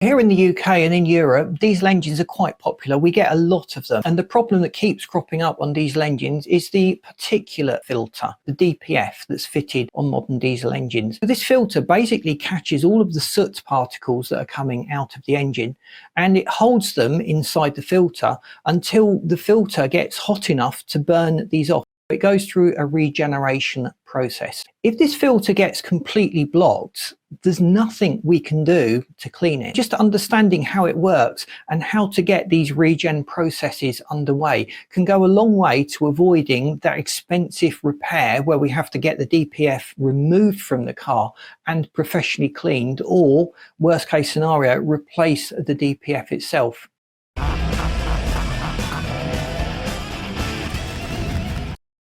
Here in the UK and in Europe, diesel engines are quite popular. We get a lot of them. And the problem that keeps cropping up on diesel engines is the particulate filter, the DPF that's fitted on modern diesel engines. So this filter basically catches all of the soot particles that are coming out of the engine, and it holds them inside the filter until the filter gets hot enough to burn these off. It goes through a regeneration process. If this filter gets completely blocked, there's nothing we can do to clean it. Just understanding how it works and how to get these regen processes underway can go a long way to avoiding that expensive repair where we have to get the DPF removed from the car and professionally cleaned, or worst case scenario, replace the DPF itself.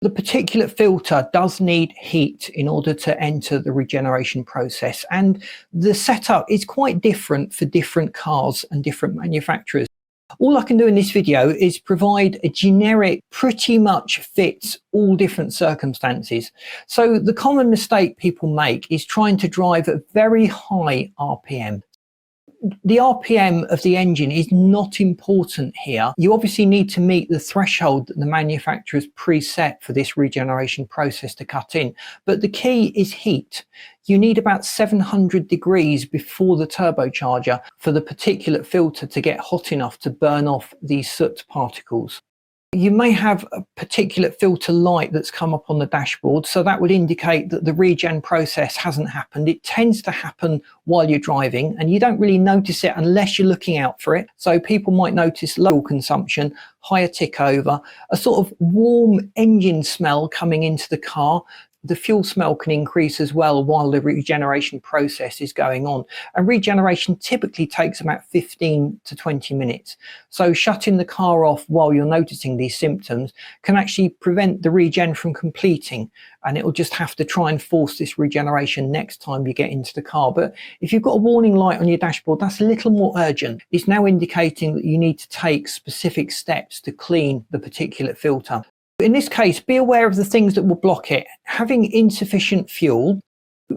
The particulate filter does need heat in order to enter the regeneration process, and the setup is quite different for different cars and different manufacturers. All I can do in this video is provide a generic, pretty much fits all different circumstances. So the common mistake people make is trying to drive at very high RPM. The RPM of the engine is not important here. You obviously need to meet the threshold that the manufacturer's preset for this regeneration process to cut in. But the key is heat. You need about 700 degrees before the turbocharger for the particulate filter to get hot enough to burn off these soot particles. You may have a particulate filter light that's come up on the dashboard, so that would indicate that the regen process hasn't happened. It tends to happen while you're driving, and you don't really notice it unless you're looking out for it. So people might notice low consumption, higher tick over, a sort of warm engine smell coming into the car. The fuel smell can increase as well while the regeneration process is going on. And regeneration typically takes about 15 to 20 minutes. So shutting the car off while you're noticing these symptoms can actually prevent the regen from completing. And it will just have to try and force this regeneration next time you get into the car. But if you've got a warning light on your dashboard, that's a little more urgent. It's now indicating that you need to take specific steps to clean the particulate filter. In this case, be aware of the things that will block it. Having insufficient fuel,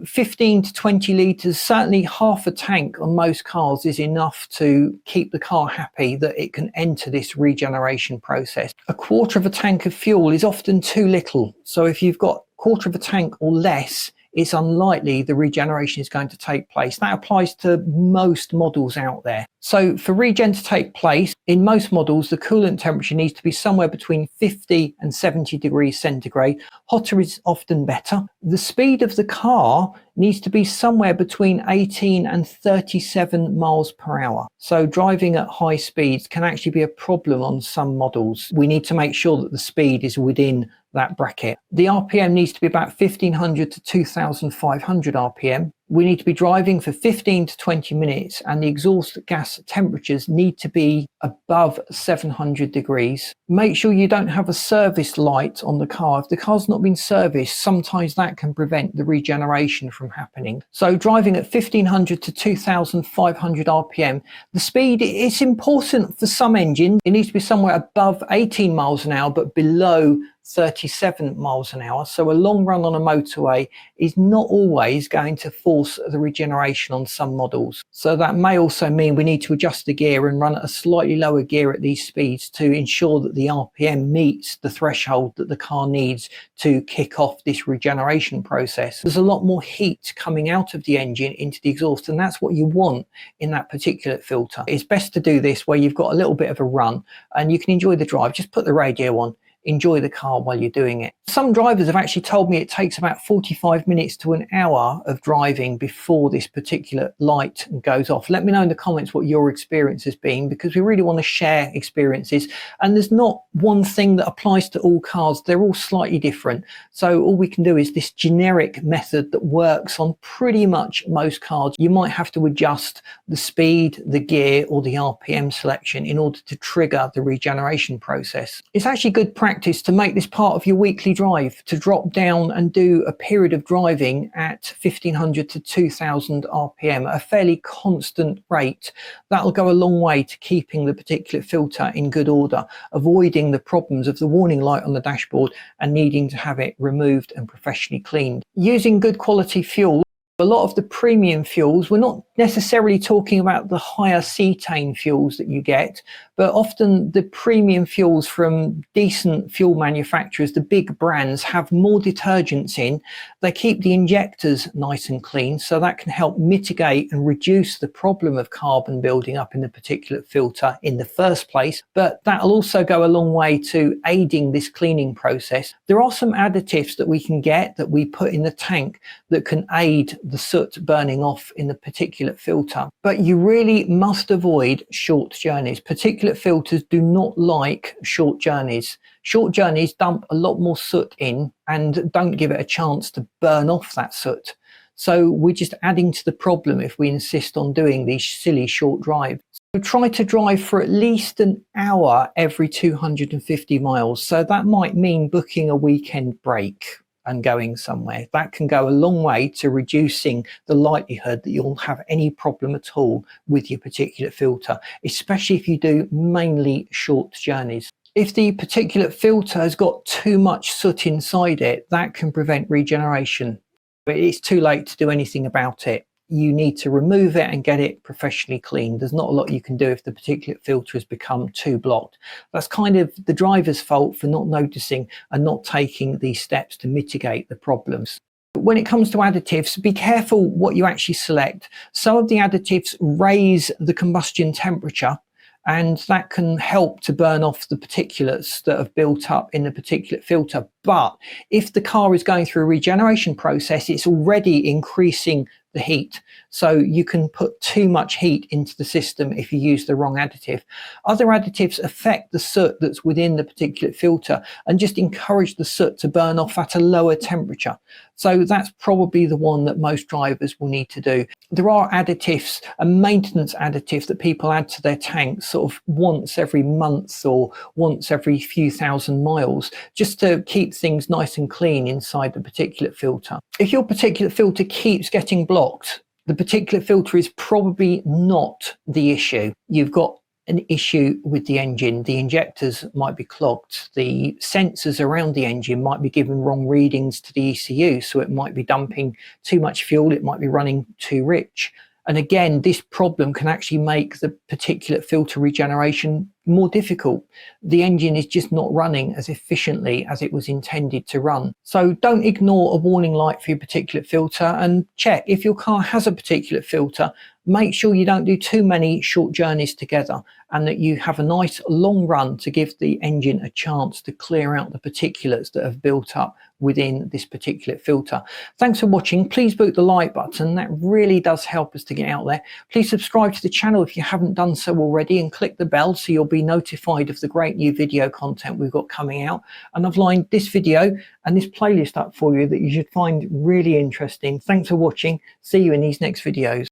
15 to 20 litres, certainly half a tank on most cars is enough to keep the car happy that it can enter this regeneration process. A quarter of a tank of fuel is often too little. So if you've got a quarter of a tank or less, it's unlikely the regeneration is going to take place. That applies to most models out there. So for regen to take place, in most models, the coolant temperature needs to be somewhere between 50 and 70 degrees centigrade. Hotter is often better. The speed of the car needs to be somewhere between 18 and 37 miles per hour. So driving at high speeds can actually be a problem on some models. We need to make sure that the speed is within that bracket. The RPM needs to be about 1500 to 2500 RPM. We need to be driving for 15 to 20 minutes, and the exhaust gas temperatures need to be above 700 degrees. Make sure you don't have a service light on the car. If the car's not been serviced, sometimes that can prevent the regeneration from happening. So driving at 1500 to 2500 RPM, the speed is important for some engines. It needs to be somewhere above 18 miles an hour, but below 37 miles an hour. So a long run on a motorway is not always going to force the regeneration on some models. So that may also mean we need to adjust the gear and run at a slightly lower gear at these speeds to ensure that the RPM meets the threshold that the car needs to kick off this regeneration process. There's a lot more heat coming out of the engine into the exhaust, and that's what you want in that particulate filter. It's best to do this where you've got a little bit of a run and you can enjoy the drive. Just put the radio on, enjoy the car while you're doing it. Some drivers have actually told me it takes about 45 minutes to an hour of driving before this particular light goes off. Let me know in the comments what your experience has been, because we really want to share experiences. And there's not one thing that applies to all cars. They're all slightly different. So all we can do is this generic method that works on pretty much most cars. You might have to adjust the speed, the gear, or the RPM selection in order to trigger the regeneration process. It's actually good practice to make this part of your weekly drive, to drop down and do a period of driving at 1500 to 2000 RPM, a fairly constant rate. That'll go a long way to keeping the particulate filter in good order, avoiding the problems of the warning light on the dashboard and needing to have it removed and professionally cleaned. Using good quality fuel A lot of the premium fuels, we're not necessarily talking about the higher cetane fuels that you get, but often the premium fuels from decent fuel manufacturers, the big brands, have more detergents in. They keep the injectors nice and clean, so that can help mitigate and reduce the problem of carbon building up in the particulate filter in the first place. But that'll also go a long way to aiding this cleaning process. There are some additives that we can get that we put in the tank that can aid the soot burning off in the particulate filter, but you really must avoid short journeys. Particulate filters do not like short journeys. Short journeys dump a lot more soot in and don't give it a chance to burn off that soot. So we're just adding to the problem if we insist on doing these silly short drives. So try to drive for at least an hour every 250 miles. So that might mean booking a weekend break and going somewhere. That can go a long way to reducing the likelihood that you'll have any problem at all with your particulate filter, especially if you do mainly short journeys. If the particulate filter has got too much soot inside it, that can prevent regeneration, but it's too late to do anything about it. You need to remove it and get it professionally cleaned. There's not a lot you can do if the particulate filter has become too blocked. That's kind of the driver's fault for not noticing and not taking these steps to mitigate the problems. When it comes to additives, be careful what you actually select. Some of the additives raise the combustion temperature, and that can help to burn off the particulates that have built up in the particulate filter. But if the car is going through a regeneration process, it's already increasing the heat. So you can put too much heat into the system if you use the wrong additive. Other additives affect the soot that's within the particulate filter and just encourage the soot to burn off at a lower temperature. So that's probably the one that most drivers will need to do. There are additives and maintenance additives that people add to their tanks sort of once every month or once every few thousand miles, just to keep things nice and clean inside the particulate filter. If your particulate filter keeps getting blocked, the particulate filter is probably not the issue. You've got an issue with the engine. The injectors might be clogged. The sensors around the engine might be giving wrong readings to the ECU, so it might be dumping too much fuel, it might be running too rich. And again, this problem can actually make the particulate filter regeneration more difficult. The engine is just not running as efficiently as it was intended to run. So don't ignore a warning light for your particulate filter, and check if your car has a particulate filter. Make sure you don't do too many short journeys together, and that you have a nice long run to give the engine a chance to clear out the particulates that have built up within this particulate filter. Thanks for watching. Please boot the like button. That really does help us to get out there. Please subscribe to the channel if you haven't done so already, and click the bell so you'll be notified of the great new video content we've got coming out. And I've lined this video and this playlist up for you that you should find really interesting. Thanks for watching. See you in these next videos.